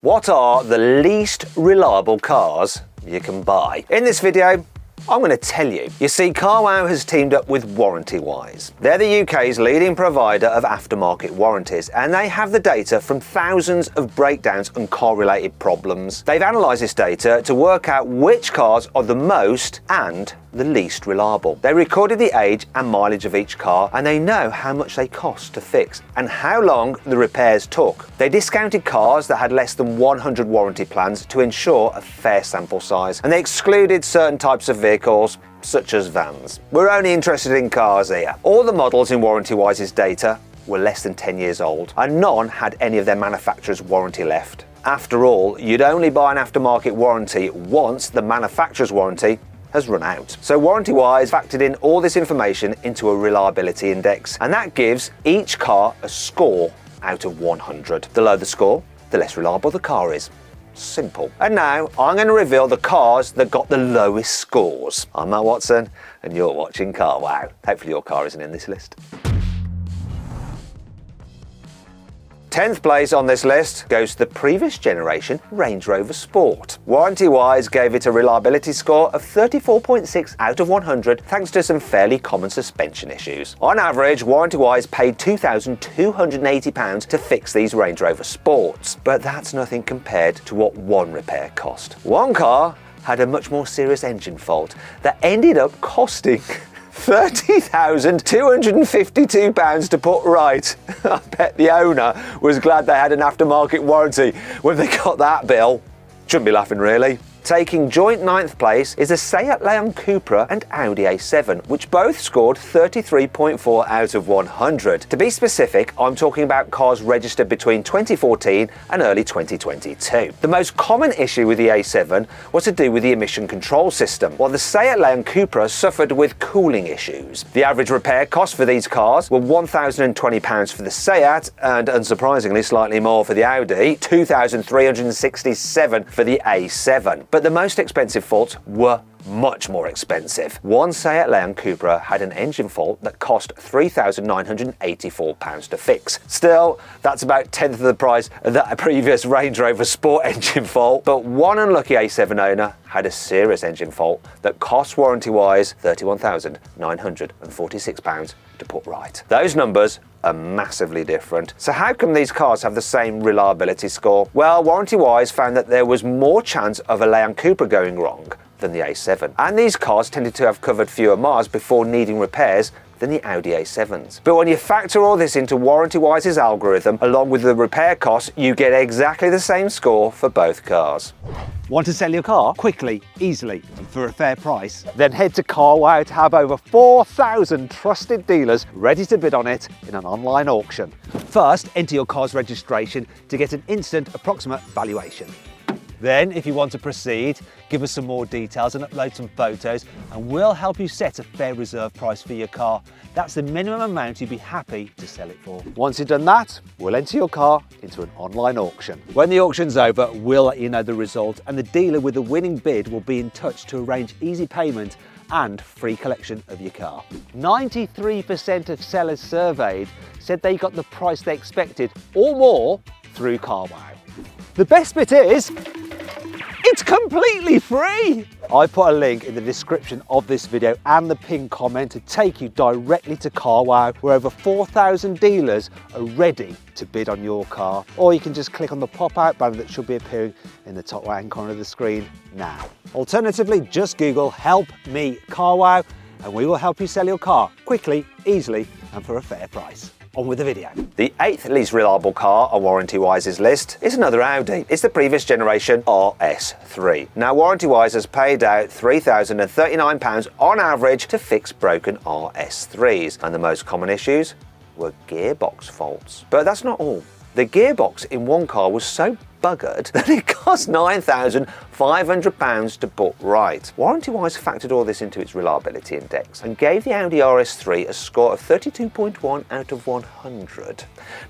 What are the least reliable cars you can buy? In this video, I'm going to tell you. You see, Carwow has teamed up with Warrantywise. They're the UK's leading provider of aftermarket warranties, and they have the data from thousands of breakdowns and car-related problems. They've analysed this data to work out which cars are the most and the least reliable. They recorded the age and mileage of each car, and they know how much they cost to fix and how long the repairs took. They discounted cars that had less than 100 warranty plans to ensure a fair sample size, and they excluded certain types of vehicles such as vans. We're only interested in cars here. All the models in Warrantywise's data were less than 10 years old, and none had any of their manufacturer's warranty left. After all, you'd only buy an aftermarket warranty once the manufacturer's warranty has run out. So Warrantywise factored in all this information into a reliability index, and that gives each car a score out of 100. The lower the score, the less reliable the car is. Simple. And now I'm going to reveal the cars that got the lowest scores. I'm Matt Watson, and you're watching Carwow. Hopefully your car isn't in this list. 10th place on this list goes to the previous generation Range Rover Sport. Warrantywise gave it a reliability score of 34.6 out of 100 thanks to some fairly common suspension issues. On average, Warrantywise paid £2,280 to fix these Range Rover Sports, but that's nothing compared to what one repair cost. One car had a much more serious engine fault that ended up costing £30,252 to put right. I bet the owner was glad they had an aftermarket warranty when they got that bill. Shouldn't be laughing really. Taking joint 9th place is a Seat Leon Cupra and Audi A7, which both scored 33.4 out of 100. To be specific, I'm talking about cars registered between 2014 and early 2022. The most common issue with the A7 was to do with the emission control system, while the Seat Leon Cupra suffered with cooling issues. The average repair costs for these cars were £1,020 for the Seat and, unsurprisingly, slightly more for the Audi, £2,367 for the A7. But the most expensive faults were much more expensive. One Seat Leon Cupra had an engine fault that cost £3,984 to fix. Still, that's about 1/10 of the price of that previous Range Rover Sport engine fault. But one unlucky A7 owner had a serious engine fault that cost Warrantywise £31,946 to put right. Those numbers are massively different. So how come these cars have the same reliability score? Well, Warrantywise found that there was more chance of a Leon Cupra going wrong than the A7. And these cars tended to have covered fewer miles before needing repairs than the Audi A7s. But when you factor all this into Warrantywise's algorithm, along with the repair costs, you get exactly the same score for both cars. Want to sell your car quickly, easily, and for a fair price? Then head to Carwow to have over 4,000 trusted dealers ready to bid on it in an online auction. First, enter your car's registration to get an instant approximate valuation. Then, if you want to proceed, give us some more details and upload some photos, and we'll help you set a fair reserve price for your car. That's the minimum amount you'd be happy to sell it for. Once you've done that, we'll enter your car into an online auction. When the auction's over, we'll let you know the result, and the dealer with the winning bid will be in touch to arrange easy payment and free collection of your car. 93% of sellers surveyed said they got the price they expected or more through Carwow. The best bit is, it's completely free! I put a link in the description of this video and the pinned comment to take you directly to Carwow, where over 4,000 dealers are ready to bid on your car. Or you can just click on the pop-out banner that should be appearing in the top right-hand corner of the screen now. Alternatively, just Google "Help Me Carwow" and we will help you sell your car quickly, easily, and for a fair price. On with the video. The 8th least reliable car on Warrantywise's list is another Audi. It's the previous generation RS3. Now, Warrantywise has paid out £3,039 on average to fix broken RS3s, and the most common issues were gearbox faults. But that's not all. The gearbox in one car was so buggered that it cost £9,500 to put right. Warrantywise factored all this into its reliability index and gave the Audi RS3 a score of 32.1 out of 100.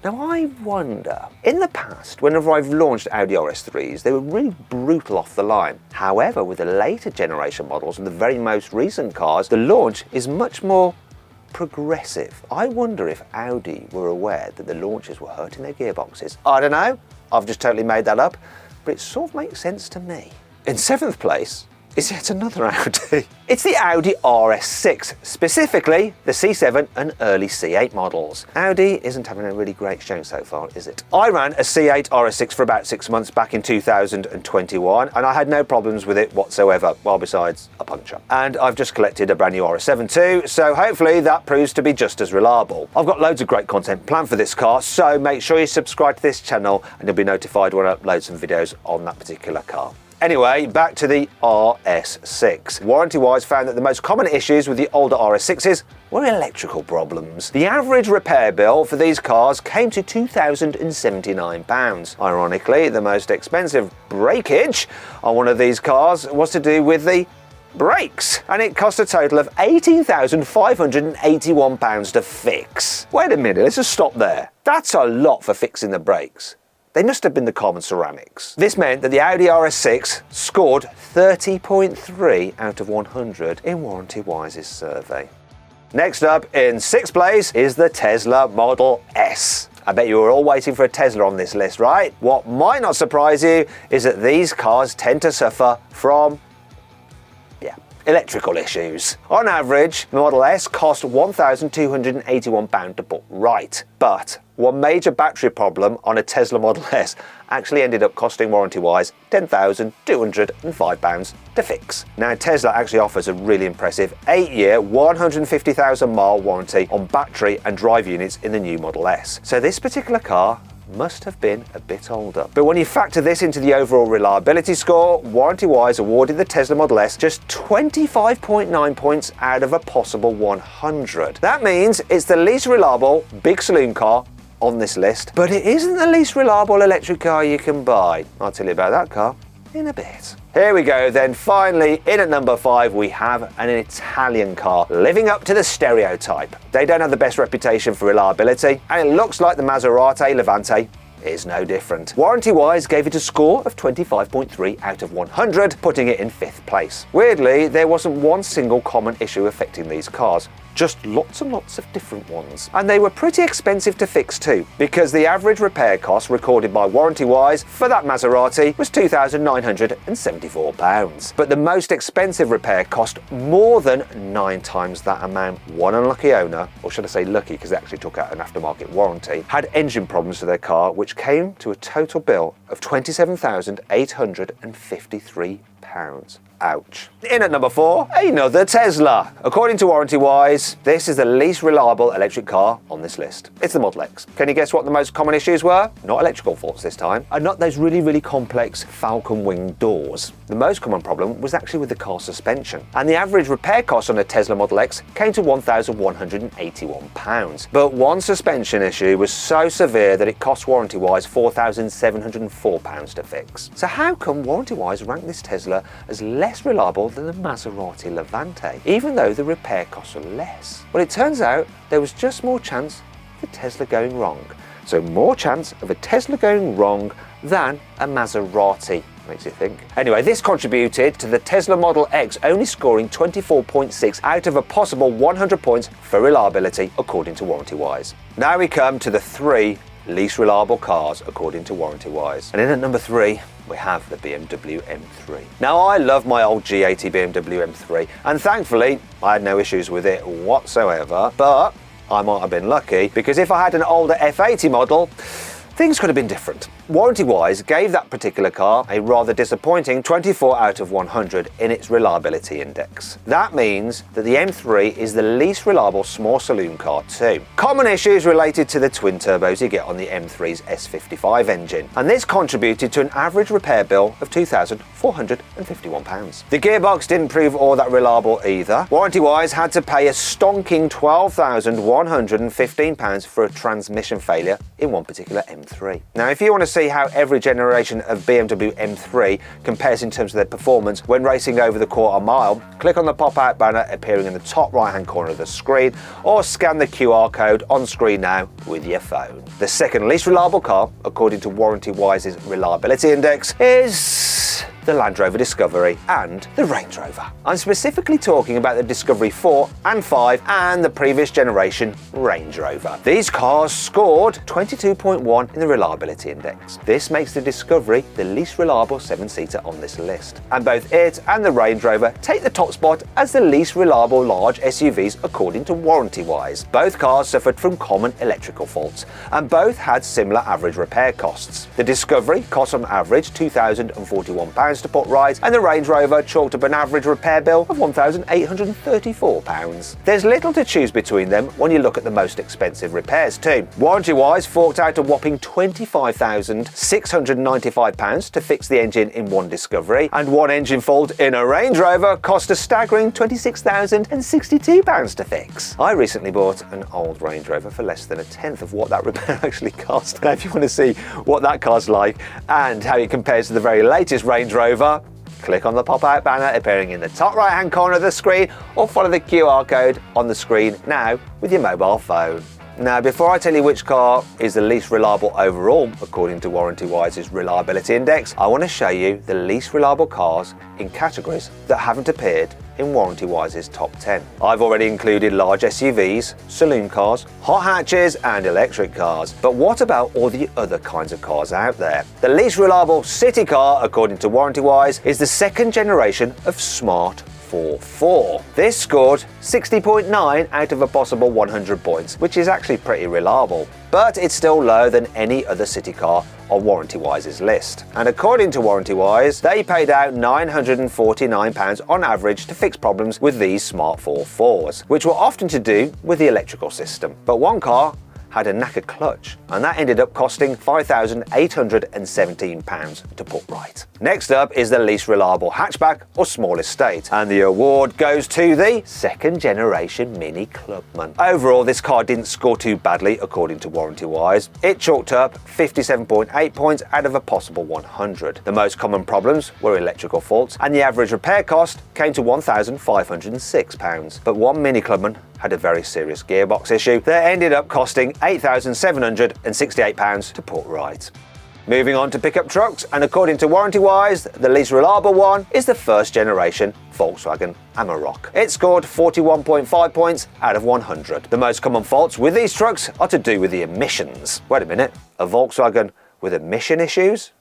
Now I wonder, in the past, whenever I've launched Audi RS3s, they were really brutal off the line. However, with the later generation models and the very most recent cars, the launch is much more progressive. I wonder if Audi were aware that the launchers were hurting their gearboxes. I don't know. I've just totally made that up, but it sort of makes sense to me. In 7th place is yet another Audi. It's the Audi RS6, specifically the C7 and early C8 models. Audi isn't having a really great showing so far, is it? I ran a C8 RS6 for about 6 months back in 2021, and I had no problems with it whatsoever, well besides a puncture. And I've just collected a brand new RS7 too, so hopefully that proves to be just as reliable. I've got loads of great content planned for this car, so make sure you subscribe to this channel and you'll be notified when I upload some videos on that particular car. Anyway, back to the RS6. Warrantywise found that the most common issues with the older RS6s were electrical problems. The average repair bill for these cars came to £2,079. Ironically, the most expensive breakage on one of these cars was to do with the brakes, and it cost a total of £18,581 to fix. Wait a minute, let's just stop there. That's a lot for fixing the brakes. They must have been the carbon ceramics. This meant that the Audi RS6 scored 30.3 out of 100 in Warrantywise's survey. Next up, in 6th place, is the Tesla Model S. I bet you were all waiting for a Tesla on this list, right? What might not surprise you is that these cars tend to suffer from electrical issues. On average, the Model S cost £1,281 to put right, but one major battery problem on a Tesla Model S actually ended up costing Warrantywise £10,205 to fix. Now, Tesla actually offers a really impressive 8-year, 150,000 mile warranty on battery and drive units in the new Model S. So this particular car must have been a bit older. But when you factor this into the overall reliability score, Warrantywise awarded the Tesla Model S just 25.9 points out of a possible 100. That means it's the least reliable big saloon car on this list, but it isn't the least reliable electric car you can buy. I'll tell you about that car in a bit. Here we go then, finally in at number 5 we have an Italian car living up to the stereotype. They don't have the best reputation for reliability, and it looks like the Maserati Levante is no different. Warrantywise gave it a score of 25.3 out of 100, putting it in 5th place. Weirdly, there wasn't one single common issue affecting these cars, just lots and lots of different ones. And they were pretty expensive to fix too, because the average repair cost recorded by Warrantywise for that Maserati was £2,974. But the most expensive repair cost more than 9 times that amount. One unlucky owner, or should I say lucky because they actually took out an aftermarket warranty, had engine problems to their car, which came to a total bill of £27,853. Ouch. In at number 4, another Tesla. According to Warrantywise, this is the least reliable electric car on this list. It's the Model X. Can you guess what the most common issues were? Not electrical faults this time, and not those really complex falcon wing doors. The most common problem was actually with the car suspension, and the average repair cost on a Tesla Model X came to £1,181. But one suspension issue was so severe that it cost Warrantywise £4,704 to fix. So how come Warrantywise ranked this Tesla as less reliable than the Maserati Levante, even though the repair costs are less? Well, it turns out there was just more chance of a Tesla going wrong. So more chance of a Tesla going wrong than a Maserati. Makes you think. Anyway, this contributed to the Tesla Model X only scoring 24.6 out of a possible 100 points for reliability, according to Warrantywise. Now we come to the 3 least reliable cars according to Warrantywise. And in at number 3, we have the BMW M3. Now, I love my old G80 BMW M3, and thankfully I had no issues with it whatsoever, but I might have been lucky, because if I had an older F80 model, things could have been different. Warrantywise gave that particular car a rather disappointing 24 out of 100 in its reliability index. That means that the M3 is the least reliable small saloon car too. Common issues related to the twin turbos you get on the M3's S55 engine, and this contributed to an average repair bill of £2,451. The gearbox didn't prove all that reliable either. Warrantywise had to pay a stonking £12,115 for a transmission failure in one particular M3. Now, if you want to see how every generation of BMW M3 compares in terms of their performance when racing over the quarter mile, click on the pop-out banner appearing in the top right-hand corner of the screen, or scan the QR code on screen now with your phone. The second least reliable car, according to Warrantywise's reliability index, is the Land Rover Discovery and the Range Rover. I'm specifically talking about the Discovery 4 and 5 and the previous generation Range Rover. These cars scored 22.1 in the reliability index. This makes the Discovery the least reliable 7-seater on this list. And both it and the Range Rover take the top spot as the least reliable large SUVs according to Warrantywise. Both cars suffered from common electrical faults and both had similar average repair costs. The Discovery cost on average £2,041 to put right, and the Range Rover chalked up an average repair bill of £1,834. There's little to choose between them when you look at the most expensive repairs too. Warrantywise forked out a whopping £25,695 to fix the engine in one Discovery, and one engine fault in a Range Rover cost a staggering £26,062 to fix. I recently bought an old Range Rover for less than a tenth of what that repair actually cost. Now if you want to see what that car's like and how it compares to the very latest Range Rover, click on the pop-out banner appearing in the top right-hand corner of the screen or follow the QR code on the screen now with your mobile phone. Now, before I tell you which car is the least reliable overall, according to Warrantywise's reliability index, I want to show you the least reliable cars in categories that haven't appeared in Warrantywise's top 10. I've already included large SUVs, saloon cars, hot hatches and electric cars. But what about all the other kinds of cars out there? The least reliable city car, according to Warrantywise, is the second generation of Smart 4.4. This scored 60.9 out of a possible 100 points, which is actually pretty reliable. But it's still lower than any other city car on Warrantywise's list. And according to Warrantywise, they paid out £949 on average to fix problems with these Smart 4.4s, which were often to do with the electrical system. But one car had a knackered clutch, and that ended up costing £5,817 to put right. Next up is the least reliable hatchback or small estate, and the award goes to the second generation Mini Clubman. Overall, this car didn't score too badly according to Warrantywise. It chalked up 57.8 points out of a possible 100. The most common problems were electrical faults, and the average repair cost came to £1,506. But one Mini Clubman had a very serious gearbox issue that ended up costing £8,768 to put right. Moving on to pickup trucks, and according to Warrantywise, the least reliable one is the first generation Volkswagen Amarok. It scored 41.5 points out of 100. The most common faults with these trucks are to do with the emissions. Wait a minute, a Volkswagen with emission issues?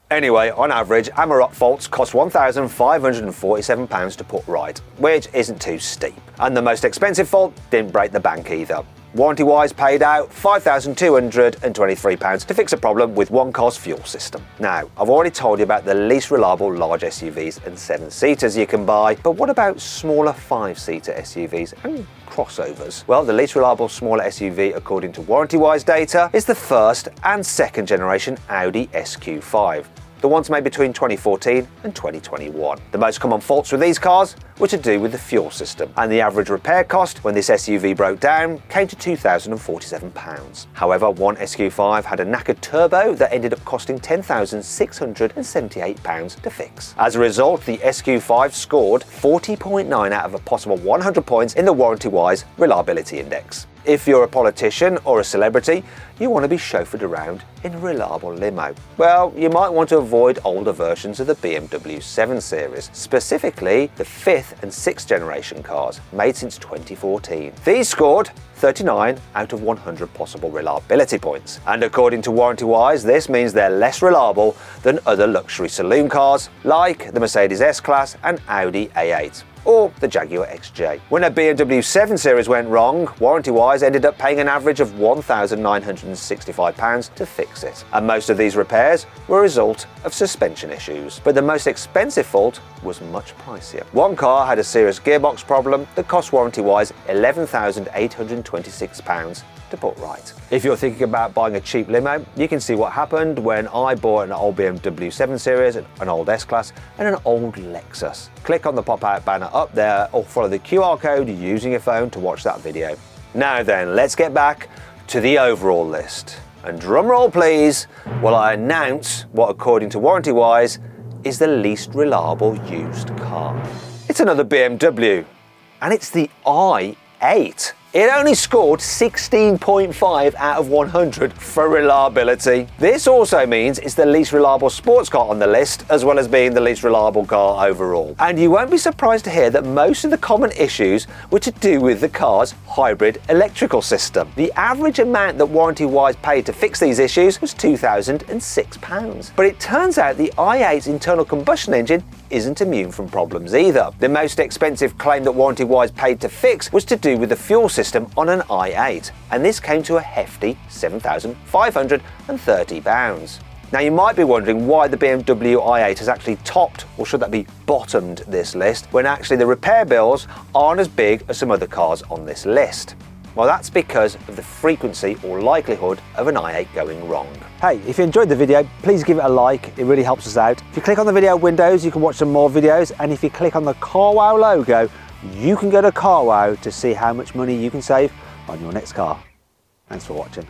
Anyway, on average, Amarok faults cost £1,547 to put right, which isn't too steep. And the most expensive fault didn't break the bank either. Warrantywise paid out £5,223 to fix a problem with one car's fuel system. Now, I've already told you about the least reliable large SUVs and 7-seaters you can buy, but what about smaller 5-seater SUVs and crossovers? Well, the least reliable smaller SUV according to Warrantywise data is the first and second generation Audi SQ5. The ones made between 2014 and 2021. The most common faults with these cars were to do with the fuel system, and the average repair cost when this SUV broke down came to £2,047. However, one SQ5 had a knackered turbo that ended up costing £10,678 to fix. As a result, the SQ5 scored 40.9 out of a possible 100 points in the Warrantywise Reliability Index. If you're a politician or a celebrity, you want to be chauffeured around in a reliable limo. Well, you might want to avoid older versions of the BMW 7 Series, specifically the 5th and 6th generation cars made since 2014. These scored 39 out of 100 possible reliability points. And according to Warrantywise, this means they're less reliable than other luxury saloon cars like the Mercedes S-Class and Audi A8. Or the Jaguar XJ. When a BMW 7 Series went wrong, Warrantywise ended up paying an average of £1,965 to fix it. And most of these repairs were a result of suspension issues. But the most expensive fault was much pricier. One car had a serious gearbox problem that cost Warrantywise £11,826 to put right. If you're thinking about buying a cheap limo, you can see what happened when I bought an old BMW 7 Series, an old S-Class and an old Lexus. Click on the pop-out banner up there or follow the QR code using your phone to watch that video. Now then, let's get back to the overall list. And drum roll please, while I announce what according to Warrantywise is the least reliable used car. It's another BMW, and it's the i8. It only scored 16.5 out of 100 for reliability. This also means it's the least reliable sports car on the list, as well as being the least reliable car overall. And you won't be surprised to hear that most of the common issues were to do with the car's hybrid electrical system. The average amount that Warrantywise paid to fix these issues was £2,006. But it turns out the i8's internal combustion engine isn't immune from problems either. The most expensive claim that Warrantywise paid to fix was to do with the fuel system on an i8, and this came to a hefty £7,530. Now you might be wondering why the BMW i8 has actually topped, or should that be bottomed, this list, when actually the repair bills aren't as big as some other cars on this list. Well, that's because of the frequency or likelihood of an i8 going wrong. Hey, if you enjoyed the video, please give it a like, it really helps us out. If you click on the video windows, you can watch some more videos, and if you click on the Carwow logo, you can go to Carwow to see how much money you can save on your next car. Thanks for watching.